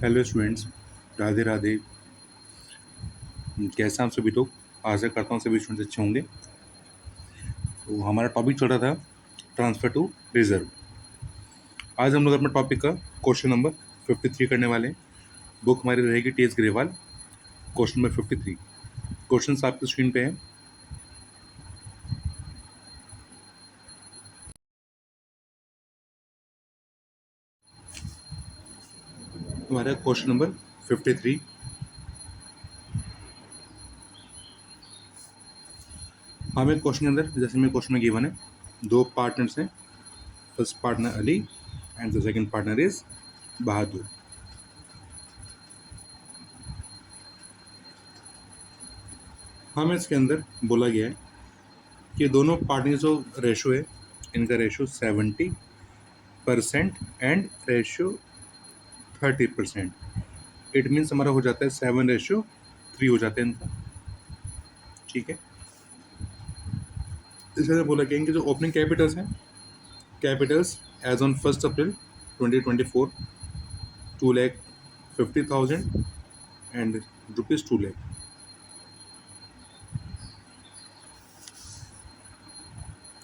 Hello students, Radhe Radhe. कैसे हैं आप सभी लोग? आशा करता हूँ सभी स्टूडेंट्स अच्छे होंगे। तो हमारा टॉपिक चल रहा था ट्रांसफ़र टू रिजर्व। आज हम लोग अपने टॉपिक का क्वेश्चन नंबर 53 करने वाले हैं। बुक हमारी रहेगी T.S.. Grewal. Question number 53। Question आपकी स्क्रीन पे है। हमारा क्वेश्चन नंबर 53। हमें क्वेश्चन के अंदर जैसे मेरे क्वेश्चन में गिवन है, दो पार्टनर्स हैं। First partner Ali and the second partner is Bahadur. हमें इसके अंदर बोला गया है कि दोनों पार्टनर जो रेशो है, इनका ratio 70% and ratio 30%। It means हमारा हो जाता है 7:3 हो जाता है इनका। ठीक है, इसलिए बोला गया कि जो ओपनिंग कैपिटल्स हैं, capitals as on 1 April 2024 2,50,000 and ₹2,00,000।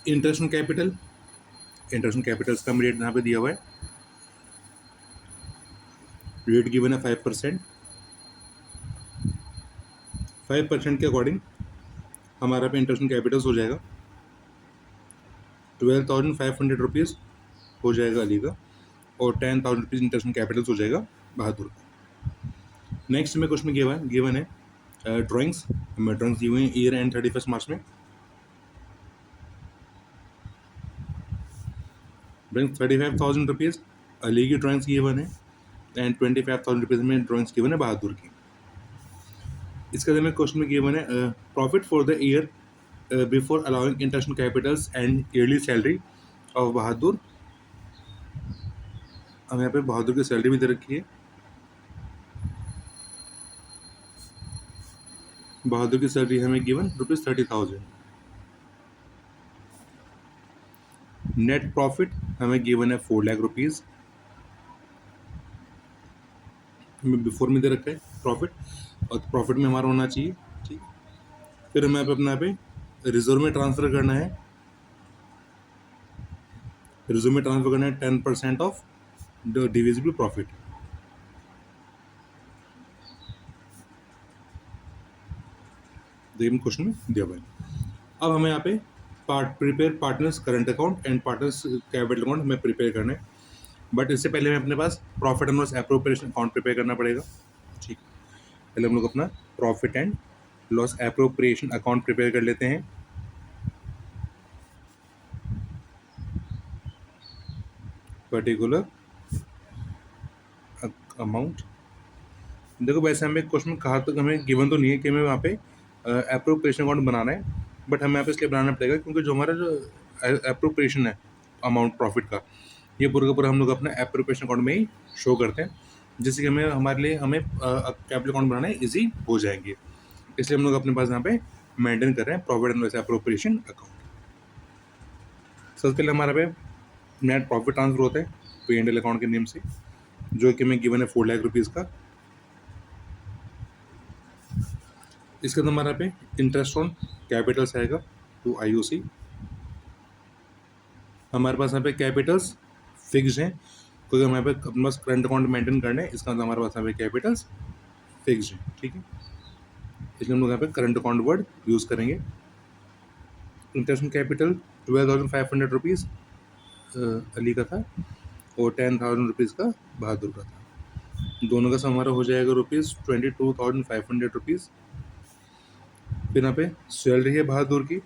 Interest on capital, interest on capitals का रेट यहाँ पे दिया हुआ है। रेट गिवन है 5%। 5% के अकॉर्डिंग हमारा पे इंटरेस्ट ऑन कैपिटल्स हो जाएगा 12,500 रुपीज़ हो जाएगा अली का, और 10,000 रुपीज़ इंटरेस्ट ऑन कैपिटल्स हो जाएगा बहादुर का। नेक्स्ट में क्वेश्चन गिवन है ड्राइंग्स। हमें ड्राइंग्स दी हुई हैं ईयर एंड 31 मार्च में। ड्राइंग्स 35,000 रुपीज़ अली की ड्राइंग्स गिवन है एंड 25,000 रुपीज़ में ड्राइंग्स गिवन है बहादुर की। इसके अंदर में क्वेश्चन में गिवन है profit for the year before allowing interest on capitals and yearly salary of Bahadur. हम यहाँ पे बहादुर की सैलरी भी दे रखी है। बहादुर की सैलरी हमें गिवन ₹30,000। नेट प्रॉफिट हमें गिवन है 4 लाख रुपीज़। हमें बिफोर में दे रखा है प्रॉफिट, और प्रॉफिट में हमारा होना चाहिए। ठीक, फिर हमें अपना पे रिजर्व में ट्रांसफ़र करना है। रिजर्व में ट्रांसफ़र करना है 10% ऑफ द डिविजिबल प्रॉफिट। देखिए क्वेश्चन में दिया हुआ है। अब हमें यहाँ पे prepare partners current account and partners capital account हमें प्रिपेयर करना है। बट इससे पहले हमें अपने पास profit and loss appropriation account prepare करना पड़ेगा। ठीक, पहले हम लोग अपना profit and loss appropriation account prepare कर लेते हैं। Particular amount. देखो वैसे हमें क्वेश्चन कहाँ तक हमें गिवन तो नहीं है कि हमें वहाँ पे एप्रोप्रिएशन अकाउंट बनाना है, बट हमें यहाँ पे इसलिए बनाना पड़ेगा क्योंकि जो हमारा जो एप्रोप्रिएशन है अमाउंट प्रॉफिट का, ये पूरा का पूरा हम लोग अपना एप्रोप्रिएशन अकाउंट में ही शो करते हैं, जिससे कि हमारे लिए हमें कैपिटल अकाउंट बनाना ईजी हो जाएंगे। इसलिए हम लोग अपने पास यहाँ पे मेंटेन कर रहे हैं profit and loss appropriation account. सबसे पहले हमारा पे नेट प्रॉफिट ट्रांसफर होता है P&L अकाउंट के नेम से, जो कि हमें गिवन है 4 लाख रुपीज़ का। इसके अंदर हमारा पे इंटरेस्ट ऑन कैपिटल्स आएगा टू IOC। हमारे पास यहाँ पे कैपिटल्स फिक्स हैं क्योंकि हमारे पे अपने पास करंट अकाउंट मेंटेन करना है। इसका अंदर हमारे पास यहाँ पे कैपिटल्स फिक्स हैं। ठीक है, इसलिए हम लोग यहाँ पे करंट अकाउंट वर्ड यूज़ करेंगे। Interest on capital 12,500 rupees Ali का था और 10,000 रुपीज़ का बहादुर का था। दोनों का सम हमारा हो जाएगा ₹22,500 रुपीज़। फिर यहाँ पे सैलरी है बहादुर की,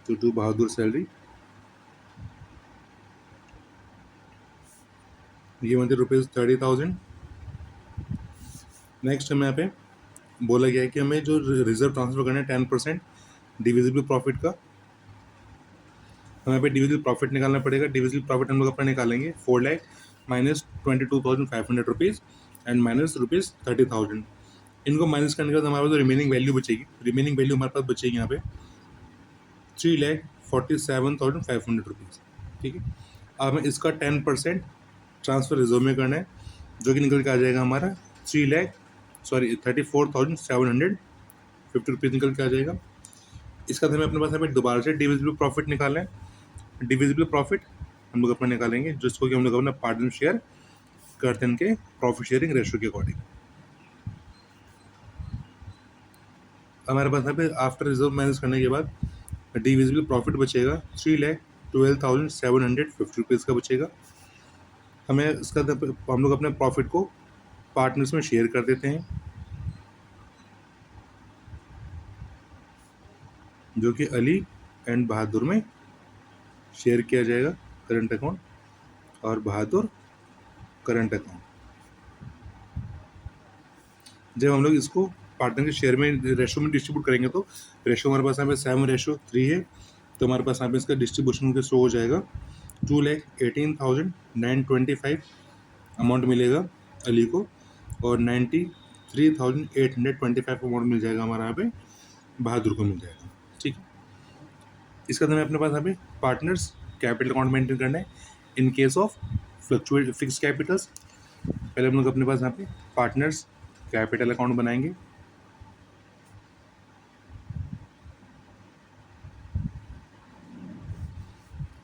टू बहादुर सैलरी, ये मतलब ₹30,000। नेक्स्ट हमें यहाँ पे बोला गया है कि हमें जो रिजर्व ट्रांसफर करना है 10% डिविजिबल प्रॉफिट का। हमें पे डिविजिबल प्रॉफिट निकालना पड़ेगा। डिविजिबल प्रॉफिट हम लोग अपना निकालेंगे 4 lakh minus 22,500 rupees and minus ₹30,000। इनको माइनस करने के बाद हमारे पास जो रिमेनिंग वैल्यू बचेगी, रिमेनिंग वैल्यू हमारे पास बचेगी यहाँ पे 3,47,500 रुपीज़। ठीक है, अब हमें इसका 10% ट्रांसफ़र रिजर्व में करना है। जो कि निकल के आ जाएगा हमारा 34,750 रुपीज़ निकल के आ जाएगा। इसका हमें अपने पास हमें दोबारा से डिविजिबल प्रॉफिट निकालना है। डिविजिबल प्रॉफिट हम लोग अपना निकालेंगे, जिसको कि हम लोग अपना पार्टनर शेयर करते हैं इनके प्रॉफिट शेयरिंग रेशियो के अकॉर्डिंग। हमारे पास यहाँ पे आफ्टर रिजर्व माइनस करने के बाद डिविजिबल प्रॉफिट बचेगा 3,12,750 रुपीज़ का बचेगा। हमें इसका हम लोग अपने प्रॉफिट को पार्टनर्स में शेयर कर देते हैं, जो कि अली एंड बहादुर में शेयर किया जाएगा करंट अकाउंट और बहादुर करंट अकाउंट। जब हम लोग इसको पार्टनर के शेयर में रेशो में डिस्ट्रीब्यूट करेंगे तो रेशो हमारे पास यहाँ पे 7:3 है, तो हमारे पास यहाँ पे इसका डिस्ट्रीब्यूशन के शो हो जाएगा 2,18,925 अमाउंट मिलेगा अली को और 93,825 अमाउंट मिल जाएगा हमारा यहाँ पे बहादुर को मिल जाएगा। ठीक है, इसका हमें अपने पास यहाँ पे पार्टनर्स कैपिटल अकाउंट मेंटेन करना है in case of fluctuate fix Capitals. पहले हम लोग अपने पास यहाँ पे पार्टनर्स कैपिटल अकाउंट बनाएंगे।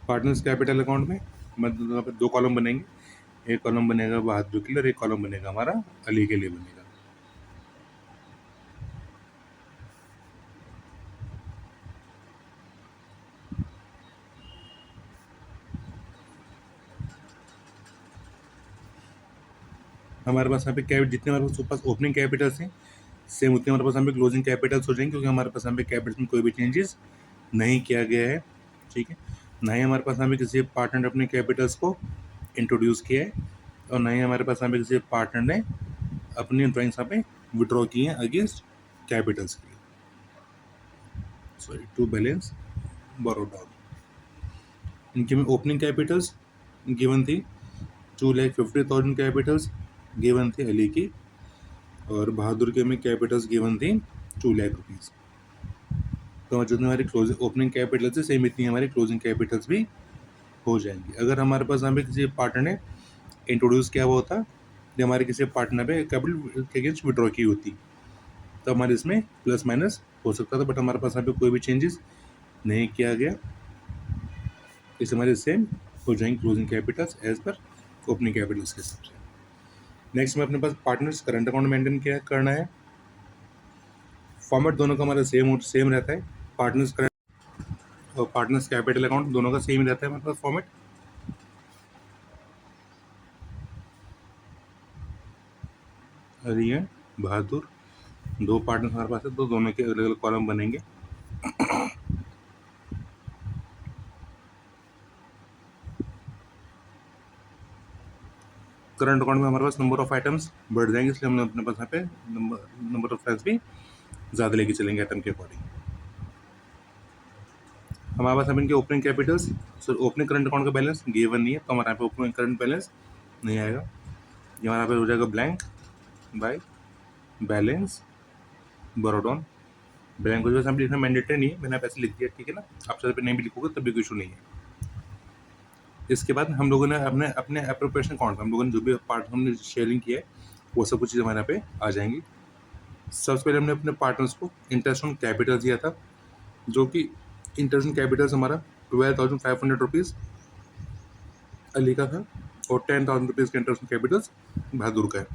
पार्टनर्स कैपिटल अकाउंट में मतलब यहाँ पे 2 कॉलम बनेंगे, एक कॉलम बनेगा बहादुर के लिए और एक कॉलम बनेगा हमारा अली के लिए बनेगा। हमारे पास यहाँ पे जितने हमारे पास ओपनिंग कैपिटल्स हैं सेम उतने हमारे पास यहाँ पे क्लोजिंग कैपिटल्स हो जाएंगे, क्योंकि हमारे पास यहाँ पे कैपिटल में कोई भी चेंजेस नहीं किया गया है। ठीक है, ना ही हमारे पास यहाँ पे किसी पार्टनर ने अपने कैपिटल्स को इंट्रोड्यूस किया है और ना ही हमारे पास यहाँ पे किसी पार्टनर ने अपनी ड्राइंग्स यहाँ पे विड्रॉ की हैं अगेंस्ट कैपिटल्स के लिए। Sorry, to balance borrow down. इनके में ओपनिंग कैपिटल्स गिवन थी 2,50,000 कैपिटल्स गिवन थी अली की और बहादुर के में कैपिटल्स गिवन थी 2 लाख रुपीज़। तो जितनी हमारी क्लोजिंग ओपनिंग कैपिटल्स है सेम इतनी हमारी क्लोजिंग कैपिटल्स भी हो जाएंगी। अगर हमारे पास यहाँ पे किसी पार्टनर ने इंट्रोड्यूस किया हुआ होता या हमारे किसी पार्टनर पे कैपिटल के अगेंस्ट विड्रॉ की होती तो हमारे इसमें प्लस माइनस हो सकता था, बट हमारे पास यहाँ पे कोई भी चेंजेस नहीं किया गया, इस हमारे सेम हो जाएंगे क्लोजिंग कैपिटल्स एज पर ओपनिंग कैपिटल्स के हिसाब से। नेक्स्ट में अपने पास पार्टनर्स करंट अकाउंट मेंटेन क्या करना है। फॉर्मेट दोनों का हमारा सेम रहता है, पार्टनर्स करंट और पार्टनर्स कैपिटल अकाउंट दोनों का सेम ही रहता है हमारे पास format. Ali and Bahadur 2 partners हमारे पास है, तो दोनों के अलग अलग कॉलम बनेंगे। करंट अकाउंट में हमारे पास नंबर ऑफ आइटम्स बढ़ जाएंगे, इसलिए हमने अपने पास यहाँ पे नंबर ऑफ फ्रेंड्स भी ज़्यादा लेके चलेंगे आइटम के अकॉर्डिंग। हमारे पास अब इनके opening Capitals sir opening current account का बैलेंस गिवन नहीं है, तो हमारे यहाँ पे ओपनिंग करंट बैलेंस नहीं आएगा, ये हमारे पे हो जाएगा blank by balance borrow down. Blank वजह से हम लिखना मैंडेटरी नहीं है, मैंने आप ऐसे लिख दिया, ठीक है ना। आप सर पे नहीं भी लिखोगे तब भी कोई इशू नहीं है। इसके बाद हम लोगों ने अपने अपने एप्रोप्रिएशन अकाउंट हम लोगों ने जो भी पार्ट हमने शेयरिंग किया है वो सब कुछ चीज़ें हमारे यहाँ पे आ जाएंगी। सबसे पहले हमने अपने पार्टनर्स को इंटरेस्ट ऑन कैपिटल दिया था, जो कि इंटरेस्ट ऑन कैपिटल्स हमारा 12,500 रुपीज़ अली का था और 10,000 रुपीज़ का इंटरेस्ट ऑन कैपिटल्स बहादुर का है।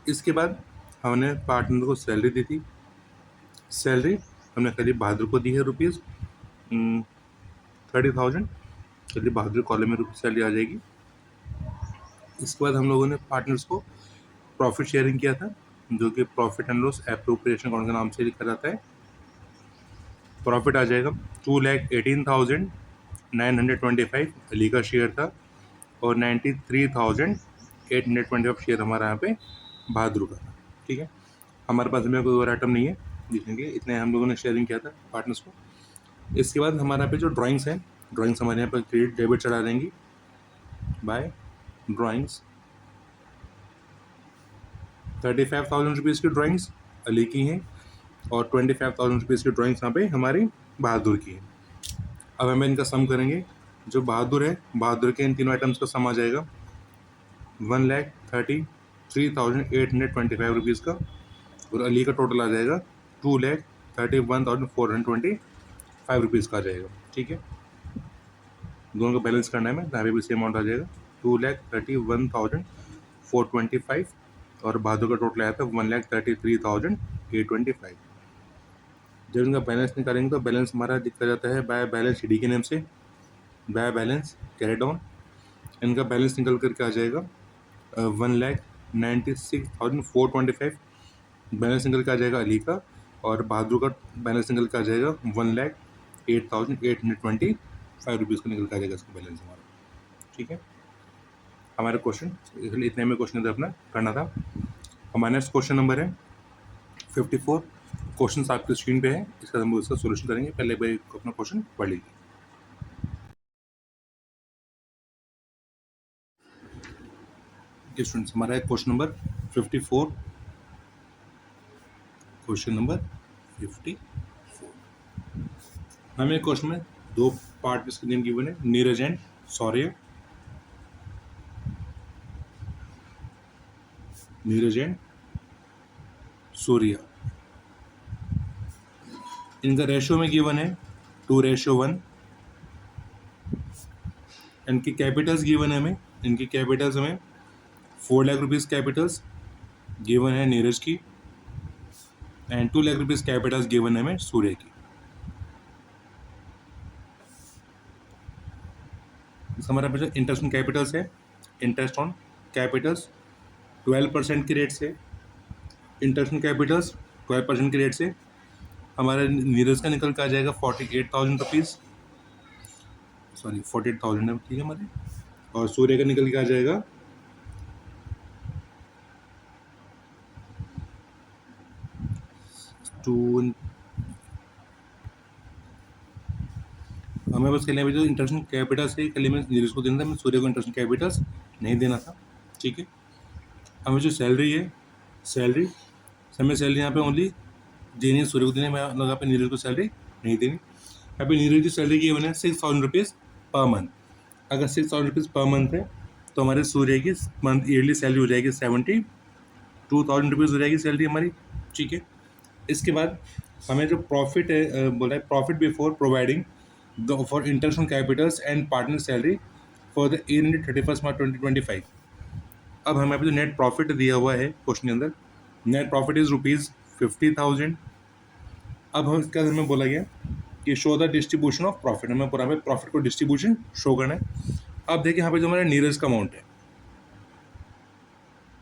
इसके बाद हमने पार्टनर को सैलरी दी थी, सैलरी हमने करीब बहादुर को दी है रुपीज़ 30,000, चलिए बहादुर कॉलम में सैलरी आ जाएगी। इसके बाद हम लोगों ने पार्टनर्स को प्रॉफिट शेयरिंग किया था, जो कि profit and loss appropriation account के नाम से लिखा जाता है। प्रॉफिट आ जाएगा 2,18,925 अली का शेयर था और 93,825 शेयर हमारा यहाँ पे बहादुर का था। ठीक है, हमारे पास में कोई और आइटम नहीं है लिखने के, इतने हम लोगों ने शेयरिंग किया था पार्टनर्स को। इसके बाद हमारे यहाँ पे जो ड्राइंग्स हैं, ड्राइंग्स हमारे यहाँ पर क्रेडिट डेबिट चढ़ा देंगी बाय ड्राइंग्स। 35,000 रुपीज़ की ड्राइंग्स अली की हैं और 25,000 रुपीज़ की ड्राइंग्स यहाँ पे हमारी बहादुर की है। अब हम इनका सम करेंगे, जो बहादुर है बहादुर के इन तीनों आइटम्स का सम आ जाएगा 1,33,825 रुपीज़ का, और अली का टोटल आ जाएगा 2,31,425 रुपीज़ का आ जाएगा। ठीक है, दोनों का बैलेंस करना है मैं, यहाँ पे भी सेम अमाउंट आ जाएगा 2,31,425, और बहादुर का टोटल आया था 1,33,825। जब इनका बैलेंस निकालेंगे तो बैलेंस हमारा दिखा जाता है बाय बैलेंस शीट के नेम से, बाय बैलेंस कैरी डाउन। इनका बैलेंस निकल करके आ जाएगा 1,96,425 बैलेंस निकल के आ जाएगा अली का, और बहादुर का बैलेंस निकल के आ जाएगा 1,08,825 रुपीज़ का निकल के आ जाएगा इसका बैलेंस हमारा। ठीक है, हमारे क्वेश्चन इतने में क्वेश्चन अपना करना था। हमारा नेक्स्ट क्वेश्चन नंबर है 54। क्वेश्चन आपकी स्क्रीन पे है, इसका हम इसका सोल्यूशन करेंगे। पहले भाई अपना क्वेश्चन पढ़ लीजिए। स्टूडेंट्स, हमारा है क्वेश्चन नंबर 54। क्वेश्चन नंबर 54 हमें क्वेश्चन में दो पार्ट इसके नेम गिवन है, नीरज एंड सौर्य। नीरज एंड सूर्य, इनका रेशियो में गिवन है 2:1। इनकी कैपिटल्स गिवन है हमें, इनकी कैपिटल्स हमें 4 लाख रुपीज़ कैपिटल्स गिवन है नीरज की, and 2 lakh rupees Capitals given है हमें सूर्य की। हमारा जो इंटरेस्ट ऑन कैपिटल्स है, इंटरेस्ट ऑन कैपिटल्स 12% की रेट से, इंटरेस्ट ऑन कैपिटल्स 12% की रेट से हमारा नीरज का निकल के आ जाएगा 48,000 रुपीज़, सॉरी 48,000 है, ठीक है हमारे, और सूर्य का निकल के आ जाएगा हमें बस खेलने में जो इंटरेस्ट कैपिटल्स है कल में नीरज को देना था, मैं सूर्य को इंटरेस्ट कैपिटल्स नहीं देना था। ठीक है, हमें जो सैलरी है, सैलरी हमें सैलरी यहाँ पे ओनली देनी है सूर्य को देनी है, मैं यहाँ पे नीरज को सैलरी नहीं देनी। यहाँ पे नीरज की सैलरी की बने 6,000 रुपीज़ पर मंथ। अगर 6,000 रुपीज़ पर मंथ है तो हमारे सूर्य की मंथ ईयरली सैलरी हो जाएगी 72,000 रुपीज़ हो जाएगी सैलरी हमारी। ठीक है, इसके बाद हमें जो प्रॉफिट है बोला है, profit before providing for interest on capitals and partner salary for the year ended 31 मार्च 2025। अब हमें जो नेट प्रॉफिट दिया हुआ है क्वेश्चन के अंदर, नेट प्रॉफिट इज ₹50,000। अब हम इसके अंदर में बोला गया कि show the distribution of profit, हमें पूरा में प्रॉफिट को डिस्ट्रीब्यूशन शो करना है। अब देखिए यहाँ पे जो हमारा नीरज का अमाउंट है,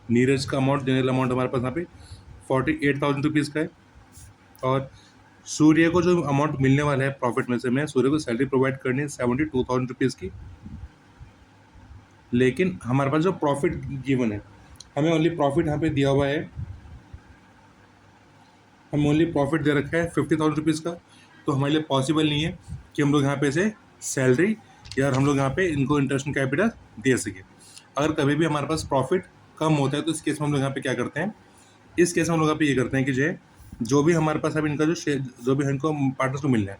नीरज का अमाउंट, जनरल अमाउंट हमारे पास यहाँ पे 48,000 रुपीज़ का है, और सूर्य को जो अमाउंट मिलने वाला है प्रॉफिट में से, मैं सूर्य को सैलरी प्रोवाइड करनी है 72,000 रुपीज़ की। लेकिन हमारे पास जो प्रॉफिट गिवन है, हमें ओनली प्रॉफिट यहाँ पे दिया हुआ है, हमें ओनली प्रॉफिट दे रखा है 50,000 रुपीज़ का। तो हमारे लिए पॉसिबल नहीं है कि हम लोग यहाँ पे से सैलरी या हम लोग यहाँ पे इनको इंटरेस्ट कैपिटल दे सके। अगर कभी भी हमारे पास प्रॉफिट कम होता है तो इस केस में हम लोग यहाँ पे क्या करते हैं, इस केस में हम लोग यहाँ पे ये करते हैं कि जो भी हमारे पास अब इनका जो शेयर, जो भी इनको पार्टनर्स को मिलना है,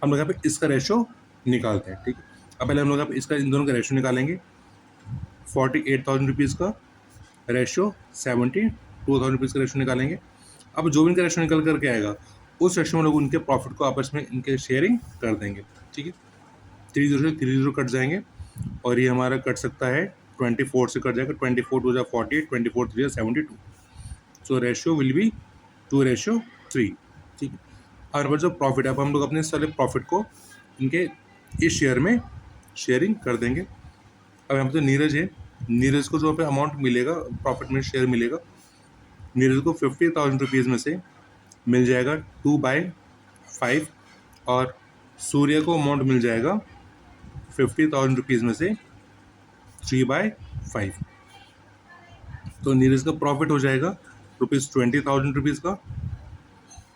हम लोग यहाँ पे इसका रेशो निकालते हैं। ठीक है, अब पहले हम लोग यहाँ पे इसका, इन दोनों का रेशो निकालेंगे। 48,000 रुपीज़ का रेशो 72,000 रुपीज़ का रेशो निकालेंगे। अब जो भी इनका रेशो निकल करके आएगा, उस रेशो में लोग उनके प्रॉफिट को आपस में इनके शेयरिंग कर देंगे। ठीक है, 3 से 3 कट जाएंगे, और ये हमारा कट सकता है 24 से कट जाएगा, 24 two 48, 24 3 72। So ratio will be 2:3। ठीक है, और जो प्रॉफिट है, अब हम लोग अपने सारे प्रॉफिट को इनके इस शेयर में शेयरिंग कर देंगे। अब यहाँ पे तो नीरज है, नीरज को जो पे अमाउंट मिलेगा प्रॉफिट में शेयर मिलेगा, नीरज को 50,000 रुपीज़ में से मिल जाएगा 2/5, और सूर्य को अमाउंट मिल जाएगा 50,000 रुपीज़ में से 3/5। तो नीरज का प्रॉफिट हो जाएगा ₹20,000 रुपीज़ का,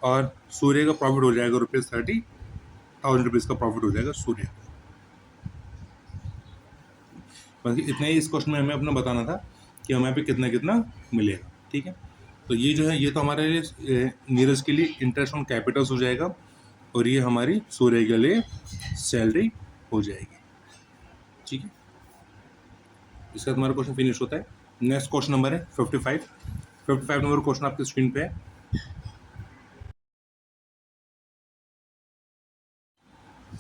और सूर्य का प्रॉफिट हो जाएगा ₹30,000 रुपीज़ का प्रॉफिट हो जाएगा सूर्य। बाकी इतना ही इस क्वेश्चन में हमें अपना बताना था कि हमें यहाँ पे कितना कितना मिलेगा। ठीक है, तो ये जो है, ये तो हमारे लिए नीरज के लिए इंटरेस्ट ऑन कैपिटल्स हो जाएगा, और ये हमारी सूर्य के लिए सैलरी हो जाएगी। ठीक है, इसके बाद हमारा क्वेश्चन फिनिश होता है। नेक्स्ट क्वेश्चन नंबर है 55 नंबर क्वेश्चन आपकी स्क्रीन पे है।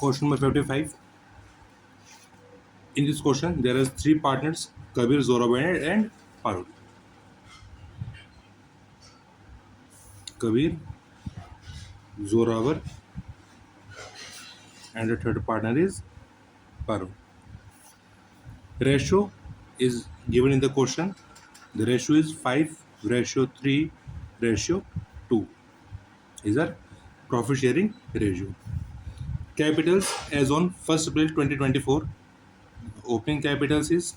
Question number 55, in this question there are three partners, Kabir, Zorabai and Parul. Kabir, Zoravar, and the third partner is Parul. Ratio is given in the question. The ratio is 5:3:2 is our profit sharing ratio. Capitals as on 1st April 2024. Opening capitals is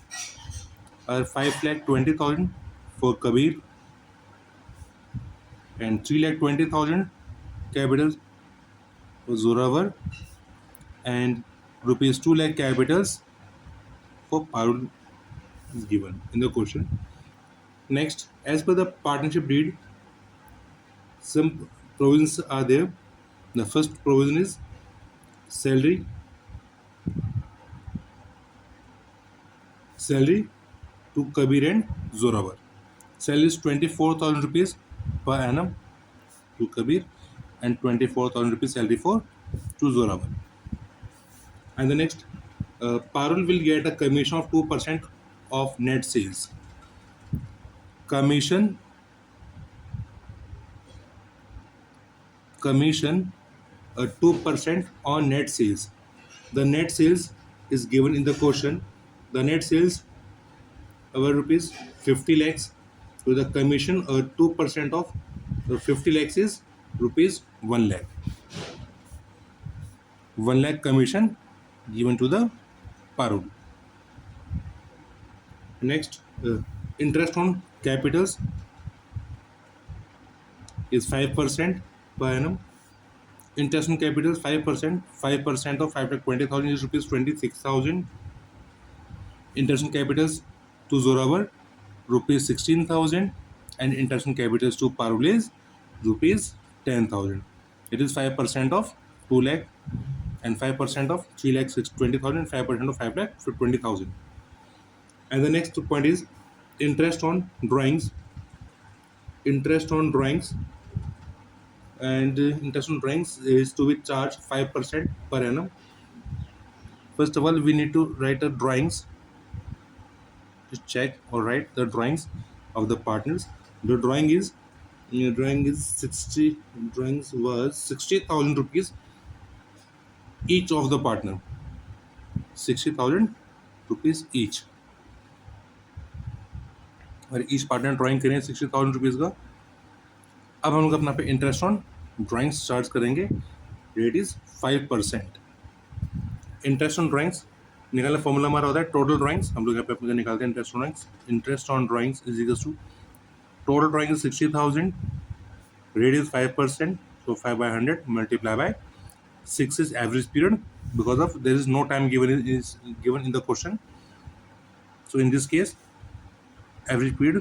5,20,000 for Kabir and 3,20,000 capitals for Zoravar and rupees 2 lakh capitals for Parul is given in the question. Next, as per the partnership deed, some provisions are there. The first provision is salary to Kabir and Zoravar. Salary is 24,000 rupees per annum to Kabir and 24,000 rupees salary for to Zoravar. And the next, Parul will get a commission of 2% of net sales. Commission 2% on net sales. The net sales is given in the question. The net sales our rupees 50 lakhs. So the commission 2% of 50 lakhs is rupees 1 lakh. 1 lakh commission given to the Parul. Next, interest on capitals is 5% per annum. Interest on capitals 5%. 5% of 5,20,000 is rupees 26,000. Interest on capitals to Zoravar rupees 16,000 and interest on capitals to Parul is rupees 10,000. It is 5% of 2 lakh and 5% of 3 lakh 20,000 and 5% of 5 lakh 20,000. And the next point is interest on drawings. Interest on drawings and interest on drawings is to be charged 5% per annum. First of all, we need to write a drawings to check or write the drawings of the partners. The drawing is 60. Drawings was 60,000 rupees each of the partner. 60,000 rupees each. और each partner drawing करें 60,000 rupees का। अब हम लोग अपना पे interest on drawings charge करेंगे। Rate is 5%। Interest on drawings निकालना फॉर्मूला हमारा होता है टोटल ड्राइंग्स। हम लोग यहाँ पे अपने निकालते हैं interest on drawings. Interest on drawings is equals to total drawing is 60,000, rate is 5%, so 5/100 multiply by 6 is average period because of there is no time given in the question. So in this case average period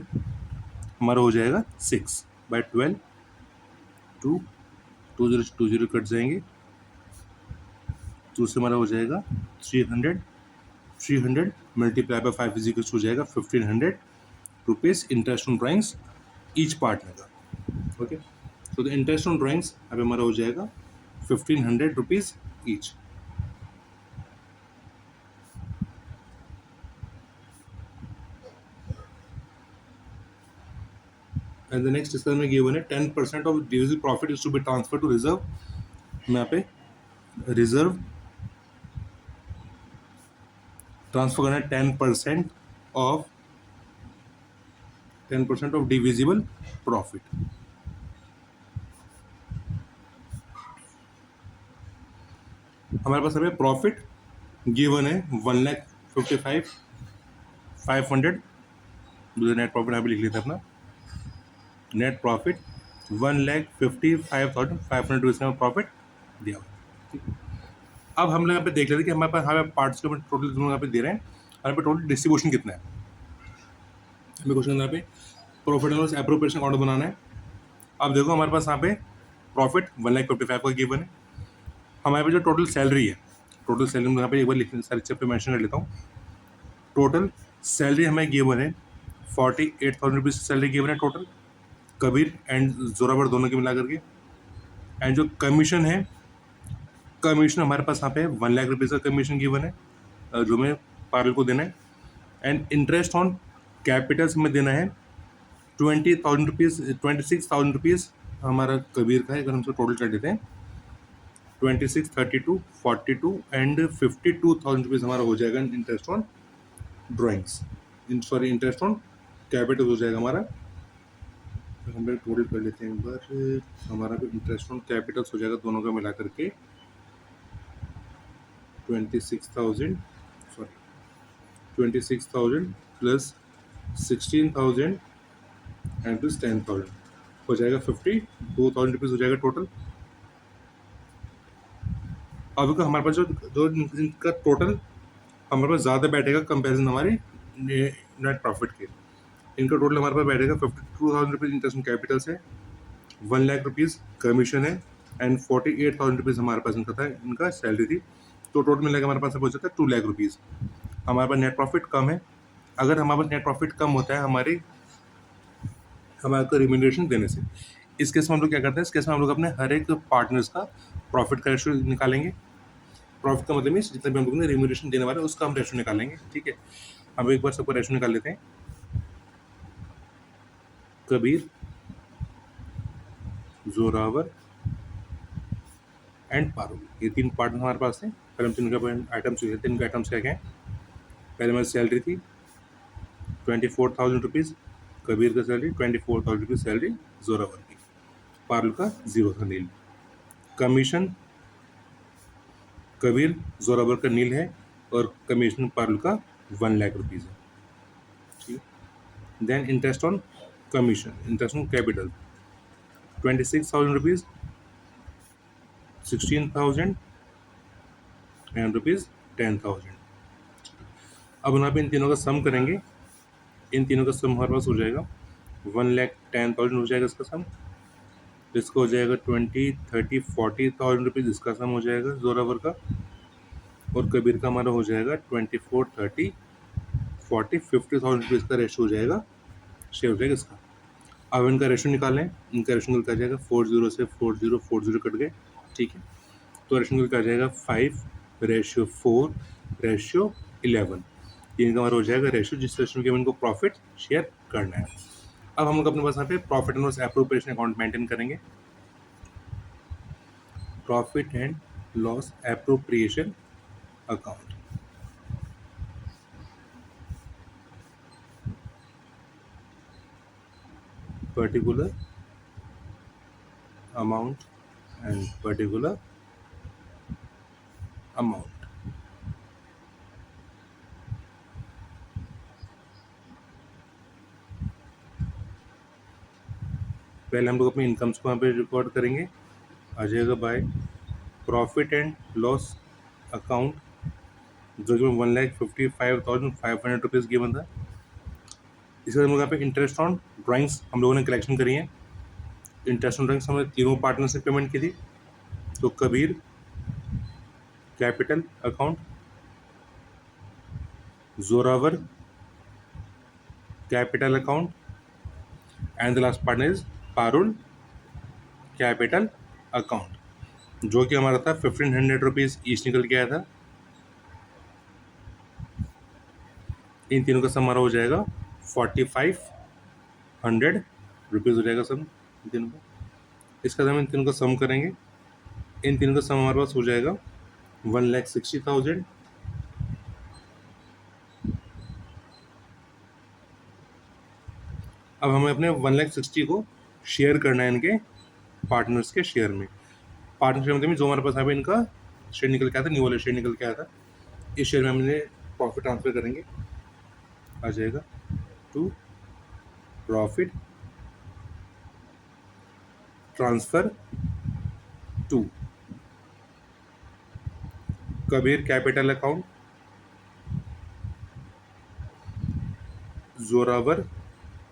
हमारा हो जाएगा 6/12 to 2020 cut जाएंगे, तो उससे हमारा हो जाएगा 300 multiply by 5 is equals हो जाएगा 1,500 rupees interest on drawings each partner का। Okay, so the interest on drawings अब हमारा हो जाएगा 1,500 rupees each. And the next इसका में गिवन है 10% of divisible profit is to be transferred to reserve। मैं यहाँ पे रिजर्व ट्रांसफर करना है 10% ऑफ डिविजिबल प्रॉफिट। हमारे पास हमें प्रॉफिट गिवन है 1,55,500। नेट प्रॉफिट यहाँ पे लिख लेते हैं अपना नेट प्रॉफिट 1,55,500 रुपीज़ का प्रॉफिट दिया हुआ। अब हम लोग यहाँ पे देख लेते हैं कि हमारे पास हमें पार्ट्स के टोटल दोनों यहाँ पे दे रहे हैं, हमारे पे टोटल डिस्ट्रीब्यूशन कितना है। हमें क्वेश्चन यहाँ पे profit and loss appropriation account बनाना है। अब देखो हमारे पास यहाँ पे प्रॉफिट 1,55,000 का गिवन है। हमारे पे जो टोटल सैलरी है, टोटल सैलरी यहाँ पे एक बार लिख सारे चीज़ पे मेंशन कर लेता हूँ। टोटल सैलरी हमें गिवन है 48,000 रुपीज़ सैलरी गिवन है टोटल, कबीर एंड जोरावर दोनों की मिला करके। एंड जो कमीशन है, कमीशन हमारे पास यहाँ पे 1 लाख रुपीज़ का कमीशन गिवन है, जो हमें पारुल को देना है। एंड इंटरेस्ट ऑन कैपिटल्स में देना है 20,000 रुपीज़, 26,000 रुपीज़ हमारा कबीर का है। अगर हम इसको टोटल कर देते हैं 26, 32, 42 एंड 52,000 रुपीज़ हमारा हो जाएगा interest on drawings, sorry interest on capital हो जाएगा हमारा। हम लोग टोटल कर लेते हैं एक बार, हमारा भी इंटरेस्ट ऑन कैपिटल्स हो जाएगा दोनों का मिला करके 26,000, सॉरी 26,000 प्लस 16,000 एंड प्लस 10,000 हो जाएगा 52,000 रुपीज़ हो जाएगा टोटल। अब का हमारे पास जो इनका टोटल हमारे पास ज़्यादा बैठेगा कंपेरिजन हमारे नेट प्रॉफिट के। इनका टोटल हमारे पास बैठेगा 52,000 रुपीज़ इंटरेस्ट ऑन कैपिटल से, 1 लाख रुपीज़ कमीशन है एंड 48,000 रुपीज़ हमारे पास इनका था, इनका सैलरी थी। तो टोटल मिलेगा हमारे पास हो जाता है 2 लाख रुपीज़। हमारे पास नेट प्रॉफिट कम है। अगर हमारे पास नेट प्रॉफिट कम होता है हमारे को रिम्यूनरेशन देने से, इस केस में हम लोग क्या करते हैं, इस केस में हम लोग अपने हर एक पार्टनर्स का प्रॉफिट का रेशो निकालेंगे। प्रॉफिट का मतलब मीन्स जितना भी हम लोग ने रिम्यूनरेशन देने वाला है उसका हम रेशो निकालेंगे। ठीक है, हम एक बार सबको रेशो निकाल लेते हैं। कबीर, जोरावर एंड पारुल, ये 3 पार्टनर हमारे पास हैं। पहले हम तीनों के आइटम्स लेते हैं। इनके आइटम्स क्या क्या हैं? पहले हमारी सैलरी थी 24,000 रुपीज़, कबीर का सैलरी 24,000 रुपीज़ सैलरी, जोरावर की, पारुल का 0 था, नील। कमीशन कबीर जोरावर का नील है और कमीशन पारुल का 1 लाख रुपीज़ है। ठीक है, then interest on commission, interest on capital 26,000 rupees, 16,000 and rupees 10,000। अब यहाँ पे इन तीनों का सम करेंगे। इन तीनों का सम हमारे पास हो जाएगा 1,10,000 हो जाएगा इसका सम। इसका हो जाएगा 20, 30, 40,000 रुपीज़ इसका सम हो जाएगा जोरावर का, और कबीर का हमारा हो जाएगा 24, 30, 40, 50,000 रुपीज़ का रेशो हो जाएगा, शेयर हो जाएगा इसका। अब इनका रेशो निकालें। इनका रेशो निकल आ जाएगा 40 से 40, 40 कट गए। ठीक है, तो रेशो निकल आ जाएगा 5:4:11। ये इनका हमारा हो जाएगा रेशो, जिस रेशो के इनको प्रॉफिट शेयर करना है। अब हम लोग अपने पास यहाँ पे profit and loss appropriation account maintain करेंगे। Profit and loss appropriation account, particular amount and particular amount. पहले हम लोग अपने इनकम्स को यहाँ पे रिकॉर्ड करेंगे। आ जाएगा by profit and loss account, जो कि 1,55,500 रुपीज़ गिवन था। इसके बाद हम लोग यहाँ पे इंटरेस्ट ऑन ड्राइंग्स हम लोगों ने कलेक्शन करी है। इंटरेस्ट ऑन ड्राइंग्स हमने तीनों पार्टनर से पेमेंट की थी। तो Kabir capital account, Zoravar capital account and the last partner is Parul capital account, जो कि हमारा था 1,500 रुपीज़ ईच निकल के आया था। इन तीनों का सम हमारा हो जाएगा 4,500 रुपीज़ हो जाएगा सम इन तीनों का। इसका हम इन तीनों का सम करेंगे। इन तीनों का सम हमारे पास हो जाएगा 1,60,000। अब हमें अपने 1,60,000 को शेयर करना है इनके पार्टनर्स के शेयर में। पार्टनरशिप मतलब जो हमारे पास यहाँ पे इनका शेयर निकल के आया था, न्यू वाला शेयर निकल के आया था, इस शेयर में हमने प्रॉफिट ट्रांसफर करेंगे। आ जाएगा to profit transfer to Kabir capital account, Zoravar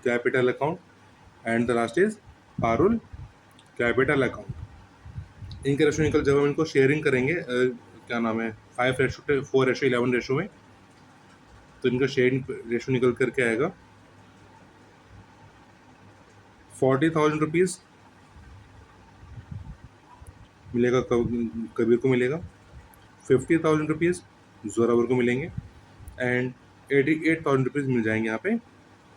capital account and the last is Parul capital account. इनके रेशो निकल, जब हम इनको शेयरिंग करेंगे क्या नाम है 5:4:11 रेशो में, तो इनका शेयरिंग रेशो निकल करके आएगा 40,000 रुपीज़ मिलेगा कबीर को मिलेगा, 50,000 रुपीज़ जोरावर को मिलेंगे एंड 88,000 रुपीज़ मिल जाएंगे यहाँ पे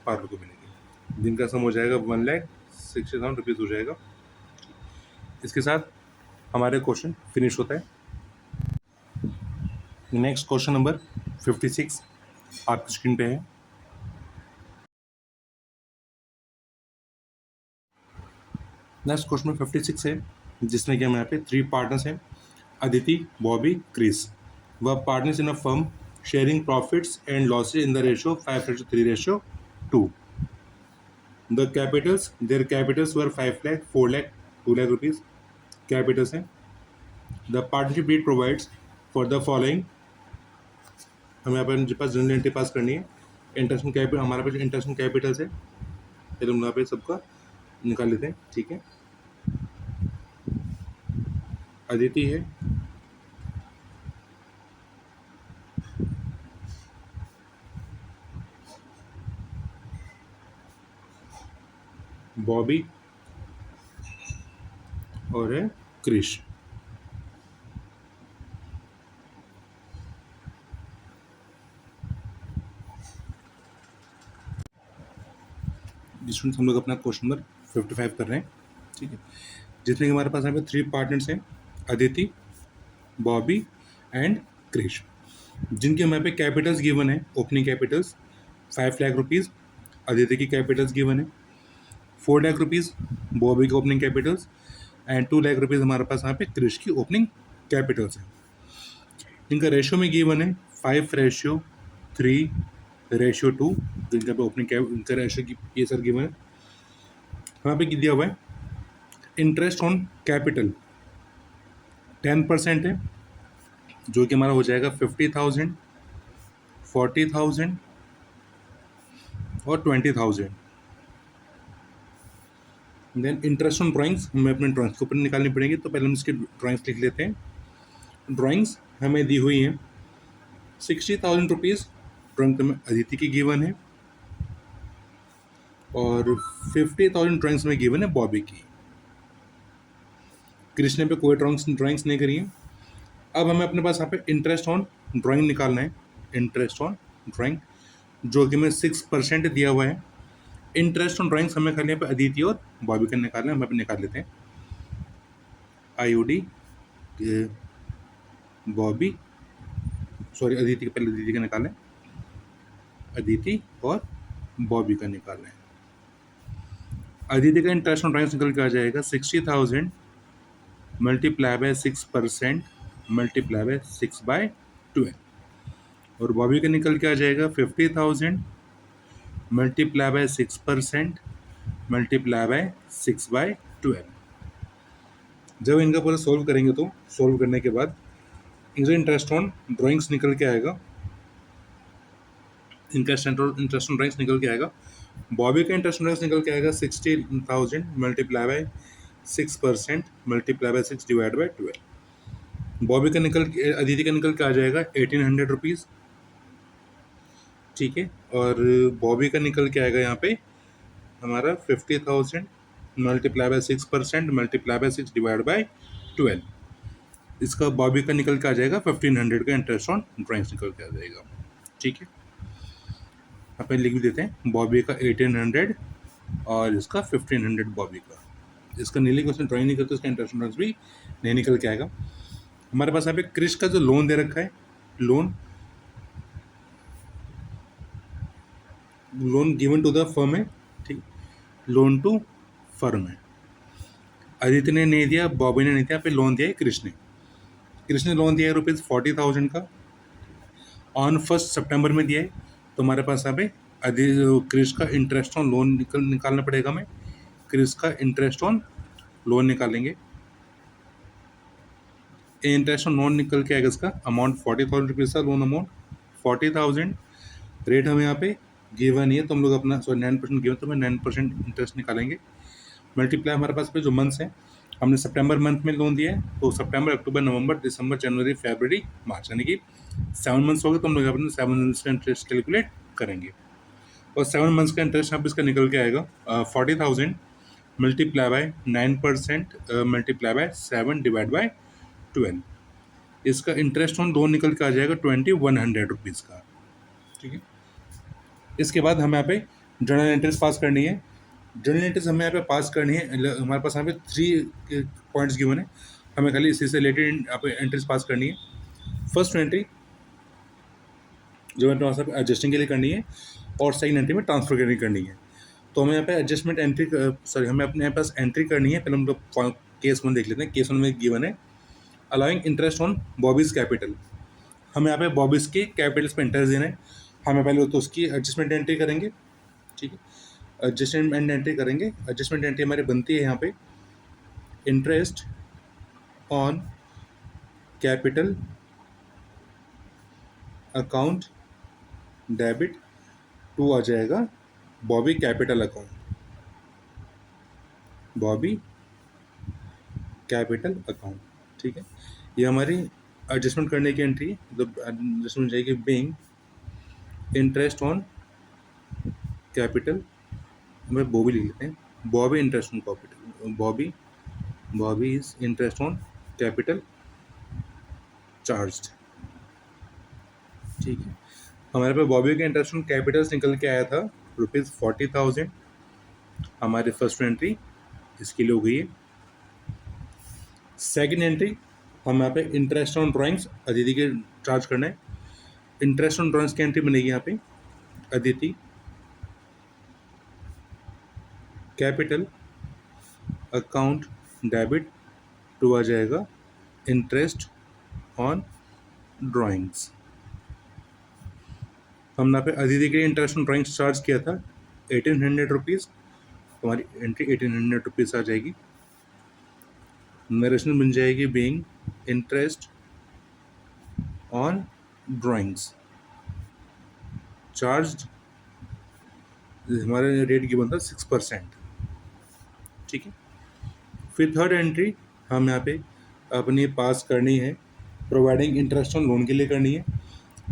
पारुल को मिलेंगे, जिनका सम हो जाएगा 1,60,000 रुपीज़ हो जाएगा। इसके साथ हमारे क्वेश्चन फिनिश होता है। नेक्स्ट क्वेश्चन नंबर 56 आपकी स्क्रीन पे है। नेक्स्ट क्वेश्चन 56 है, जिसमें कि हम यहाँ पे 3 पार्टनर्स हैं, अदिति, बॉबी, क्रिस। वह partners in a firm sharing profits and losses in the ratio 5:3:2। The capitals, their capitals were 5 lakh, 4 lakh, 2 lakh rupees capitals हैं। The partnership deed provides for the following. हमें यहाँ पर पास जनरल एंट्री पास करनी है। इंटरेस्ट कैपिटल, हमारे पास interest Capitals है, चलो हम यहाँ पे सबका निकाल लेते हैं। ठीक है, अदिति है, बॉबी और है क्रिश। जिसमें हम लोग अपना क्वेश्चन नंबर 55 कर रहे हैं। ठीक है, जिसमें हमारे पास यहाँ पे 3 पार्टनर्स हैं, अदिति, बॉबी एंड क्रिश, जिनके हमारे पे कैपिटल्स गिवन है। Opening Capitals 5 lakh rupees Aditi की कैपिटल्स गिवन है, 4 लाख रुपीज़ बॉबी की opening Capitals and 2 lakh rupees हमारे पास यहाँ पे क्रिश की ओपनिंग कैपिटल्स है। इनका रेशियो में गिवन है 5:3:2, जिनका पे ओपनिंग इनका रेशियो की ये सर गिवन है। यहाँ पे दिया हुआ है इंटरेस्ट ऑन कैपिटल 10% है, जो कि हमारा हो जाएगा 50,000, 40,000 और 20,000। देन इंटरेस्ट ऑन ड्राइंग्स, हमें अपने ड्राइंग्स के ऊपर निकालनी पड़ेंगी, तो पहले हम इसके ड्राइंग्स लिख लेते हैं। ड्राइंग्स हमें दी हुई हैं 60,000 रुपीज़ ड्राइंग में अदिति की गिवन है और 50,000 ड्राइंग्स में गिवन है बॉबी की। कृष्ण पे कोई ड्राइंग्स नहीं करी है। अब हमें अपने पास यहाँ पे इंटरेस्ट ऑन ड्राइंग निकालना है। इंटरेस्ट ऑन ड्राइंग जो कि हमें 6% दिया हुआ है। इंटरेस्ट ऑन ड्राइंग्स हमें खाली यहाँ पे अदिति और बॉबी का निकालना है, हम अपने निकाल लेते हैं। IOD बॉबी, सॉरी अदिति के पहले अदिति का निकालें, अदिति और बॉबी का निकालना है। अदिति का इंटरेस्ट ऑन ड्राइंग्स निकल के आ जाएगा 60,000 मल्टीप्लाई बाय 6% मल्टीप्लाई बाय 6/12, और बॉबी का निकल के आ जाएगा 50,000 मल्टीप्लाई बाय 6% मल्टीप्लाई बाय 6/12। जब इनका पूरा सॉल्व करेंगे तो सॉल्व करने के बाद इनका इंटरेस्ट ऑन ड्राइंग्स निकल के आएगा, इंटरेस्ट ऑन ड्राइंग्स निकल के आएगा। बॉबी का इंटरेस्ट ऑन ड्राइंग्स निकल के आएगा 60,000 multiply by 6% multiply by 6/12। Bobby का अदिति का निकल के आ जाएगा 1,800 रुपीज़। ठीक है, और बॉबी का निकल के आएगा यहाँ पे हमारा 50,000 मल्टीप्लाई बाय 6% मल्टीप्लाई बाय 6/12। इसका बॉबी का निकल के आ जाएगा 1,500 का इंटरेस्ट ऑन ड्राइंग्स निकल के आ जाएगा। ठीक है, अपन लिख भी देते हैं, बॉबी का 1,800 और इसका 1,500 बॉबी का। इसका नहीं लिखा, उसने ड्राइंग नहीं करते, उसका इंटरेस्ट ऑन ड्राइंग्स भी नहीं निकल के आएगा। हमारे पास यहाँ पे क्रिश का जो लोन दे रखा है, loan given to the firm है। ठीक, लोन टू फर्म है। अदिति ने नहीं दिया, बॉबी ने नहीं दिया, पे लोन दिया है क्रिश ने लोन दिया है ₹40,000 का, ऑन 1 सितंबर में दिया है। तो हमारे पास यहाँ पे क्रिश का इंटरेस्ट ऑन लोन निकालना पड़ेगा हमें। क्रिश का इंटरेस्ट ऑन लोन निकालेंगे। इंटरेस्ट ऑन लोन निकल के आएगा, इसका अमाउंट 40,000 रुपीज़ का लोन अमाउंट 40,000। रेट हमें यहाँ पे गिवन नहीं है, तो हम लोग अपना 9% गिवन, तो हमें 9% इंटरेस्ट निकालेंगे। मल्टीप्लाई हमारे पास पे जो मंथ्स है, हमने सितंबर मंथ में लोन दिया है, तो सितंबर, अक्टूबर, नवंबर, दिसंबर, जनवरी, फरवरी, मार्च, यानी कि 7 मंथ्स हो गए, तो हम लोग अपने 7 मंथ्स का इंटरेस्ट कैलकुलेट करेंगे। और 7 मंथ्स का इंटरेस्ट यहाँ पे इसका निकल के आएगा 40,000 multiply by 9% multiply by 7 divide by 12। इसका इंटरेस्ट ऑन लोन निकल के आ जाएगा 2100 रुपीज़ का। ठीक है, इसके बाद हमें यहाँ पे जर्नल एंट्रीज पास करनी है। जर्नल एंट्रीज हमें यहाँ पे पास करनी है, हमारे पास यहाँ पे 3 पॉइंट्स गिवन है, हमें खाली इसी से रिलेटेड यहाँ पे एंट्रीज पास करनी है। फर्स्ट एंट्री जो हमें पास एडजस्टिंग के लिए करनी है, और सेकंड एंट्री में ट्रांसफर करनी है। तो हमें यहाँ पे एडजस्टमेंट एंट्री हमें अपने यहाँ पास एंट्री करनी है। पहले हम लोग केस 1 देख लेते हैं। केस 1 में गिवन है allowing interest on Bobby's capital. हमें यहाँ पे बॉबीज के कैपिटल्स पे इंटरेस्ट देना है। हमें पहले तो उसकी एडजस्टमेंट एंट्री करेंगे। ठीक है, एडजस्टमेंट एंट्री करेंगे। एडजस्टमेंट एंट्री हमारी बनती है यहाँ पे interest on capital account debit to आ जाएगा Bobby capital account, Bobby capital account. ठीक है, ये हमारी एडजस्टमेंट करने की एंट्री है। मतलब एडजस्टमेंट जाएगी बीइंग इंटरेस्ट ऑन कैपिटल, हमें बॉबी लिख लेते हैं, Bobby interest on capital, Bobby is interest on capital charged. ठीक है, हमारे पे बॉबी का इंटरेस्ट ऑन कैपिटल्स निकल के आया था ₹40,000। हमारी फर्स्ट एंट्री इसके लिए हो गई है। सेकंड एंट्री हम यहाँ पे इंटरेस्ट ऑन ड्राइंग्स अदिति के चार्ज करना है। इंटरेस्ट ऑन ड्राइंग्स की एंट्री बनेगी यहाँ पे Aditi capital account debit to आ जाएगा इंटरेस्ट ऑन ड्राइंग्स। हमने यहाँ पे अदिति के लिए इंटरेस्ट ऑन ड्राइंग्स चार्ज किया था 1800 रुपीज़। हमारी एंट्री 1800 रुपीज़ आ जाएगी। नरेशन बन जाएगी being interest on drawings charge, हमारा रेट गिवन था 6%। ठीक है, फिर थर्ड एंट्री हम यहाँ पे अपनी पास करनी है प्रोवाइडिंग इंटरेस्ट ऑन लोन के लिए करनी है।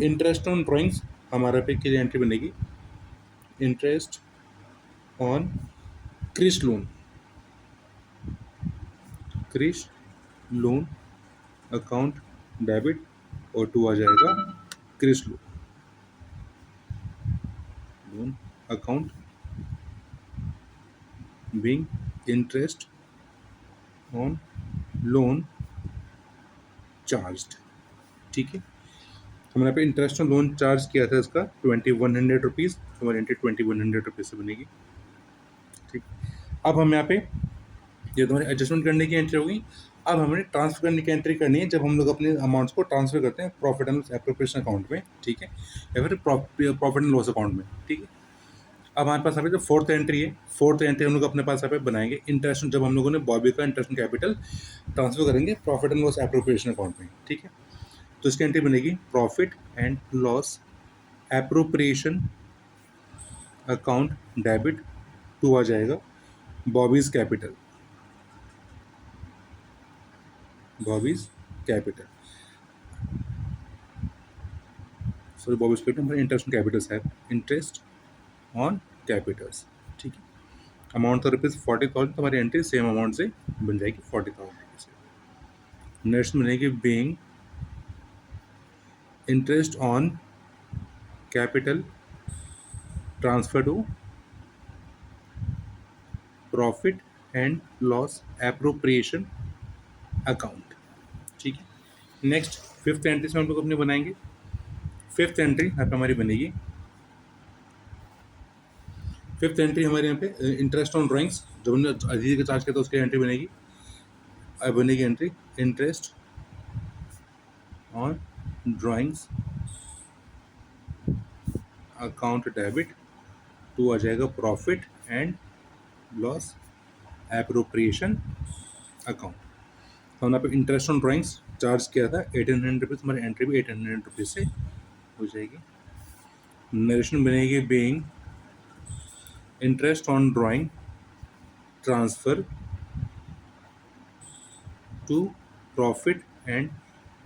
इंटरेस्ट ऑन ड्राइंग्स हमारा पे के लिए एंट्री बनेगी interest on Krish loan, Krish loan account debit और टू आ जाएगा Krish loan account being interest on loan charged. ठीक है, हमने यहाँ पे इंटरेस्ट ऑन लोन चार्ज किया था इसका 2100 रुपीज़, हमारी एंट्री 2100 रुपीज़ से बनेगी। ठीक, अब हम यहाँ पे ये तो हमारी एडजस्टमेंट करने की एंट्री होगी। अब हमें ट्रांसफर करने की एंट्री करनी है, जब हम लोग अपने अमाउंट्स को ट्रांसफर करते हैं प्रॉफिट एंड एप्रोप्रिएशन अकाउंट में। ठीक है, या फिर प्रॉफिट एंड लॉस अकाउंट में। ठीक है, अब हमारे पास यहाँ पे जो फोर्थ एंट्री है, फोर्थ एंट्री हम लोग अपने पास यहाँ पे बनाएंगे इंटरेस्ट, जब हम लोगों ने बॉबी का इंटरेस्ट कैपिटल ट्रांसफर करेंगे profit and loss appropriation account में। ठीक है, तो इसकी एंट्री बनेगी profit and loss appropriation account debit to आ जाएगा Bobby's capital, Bobby's capital, sorry Bobby's capital हमारे इंटरेस्ट ऑन कैपिटल्स है, इंटरेस्ट ऑन कैपिटल्स। ठीक है, अमाउंट था ₹40,000, तो हमारी एंट्री सेम अमाउंट से बन जाएगी 40,000 रुपीज़ से। नेक्स्ट बनेगी being interest on capital transfer to profit and loss appropriation account. ठीक है, नेक्स्ट फिफ्थ एंट्री से हम लोग अपने बनाएंगे। फिफ्थ एंट्री यहाँ पे हमारी बनेगी, फिफ्थ एंट्री हमारे यहाँ पे इंटरेस्ट ऑन ड्राइंग्स, जब हमने अजीज का चार्ज किया था उसकी एंट्री बनेगी। अब बनेगी entry interest on drawings account debit to आ जाएगा profit and loss appropriation account. हमने पे इंटरेस्ट ऑन ड्राइंग्स चार्ज किया था 1800 रुपीज़, हमारी एंट्री भी 1800 रुपीज़ से हो जाएगी। नरेशन बनेगी being interest on drawing transfer to profit and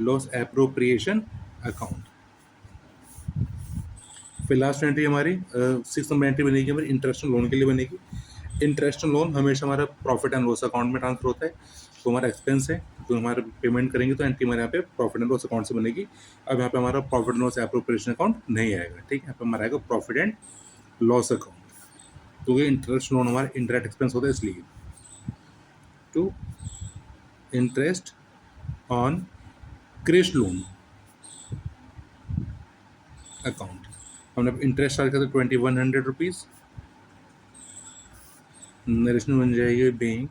loss appropriation account. फिर लास्ट एंट्री हमारी 6 नंबर एंट्री बनेगी हमारी इंटरेस्ट लोन के लिए बनेगी। इंटरेस्ट लोन हमेशा हमारा प्रॉफिट एंड लॉस अकाउंट में ट्रांसफर होता है, तो हमारा एक्सपेंस है, तो हमारा पेमेंट करेंगे तो एंट्री हमारे यहाँ पे प्रॉफिट एंड लॉस अकाउंट से बनेगी। अब यहाँ पे हमारा profit and loss appropriation account नहीं आएगा, ठीक है, यहाँ पे हमारा आएगा प्रॉफिट एंड लॉस अकाउंट, क्योंकि इंटरेस्ट लोन हमारा इंडायरेक्ट एक्सपेंस होता है इसलिए। To interest on Krish loan account, हमने इंटरेस्ट चार्ज किया था 2100 रुपीज़, नरेशन बन जाएगी being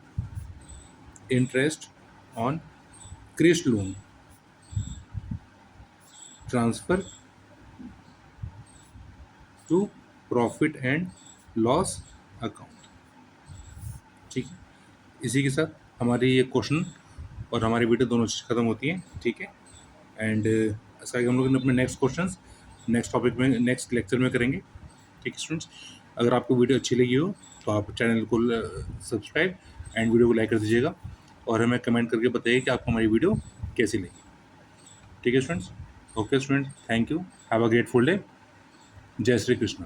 interest on Krish loan transfer to profit and loss account. ठीक है, इसी के साथ हमारी ये क्वेश्चन और हमारी वीडियो दोनों चीज़ खत्म होती हैं, ठीक है। एंड ऐसा कि हम लोग अपने नेक्स्ट क्वेश्चंस नेक्स्ट टॉपिक में नेक्स्ट लेक्चर में करेंगे, ठीक है स्टूडेंट्स। अगर आपको वीडियो अच्छी लगी हो तो आप चैनल को सब्सक्राइब एंड वीडियो को लाइक कर दीजिएगा और हमें कमेंट करके बताइए कि आपको हमारी वीडियो कैसी लगी, ठीक है students. Okay students, thank you, have a grateful day, जय श्री कृष्ण।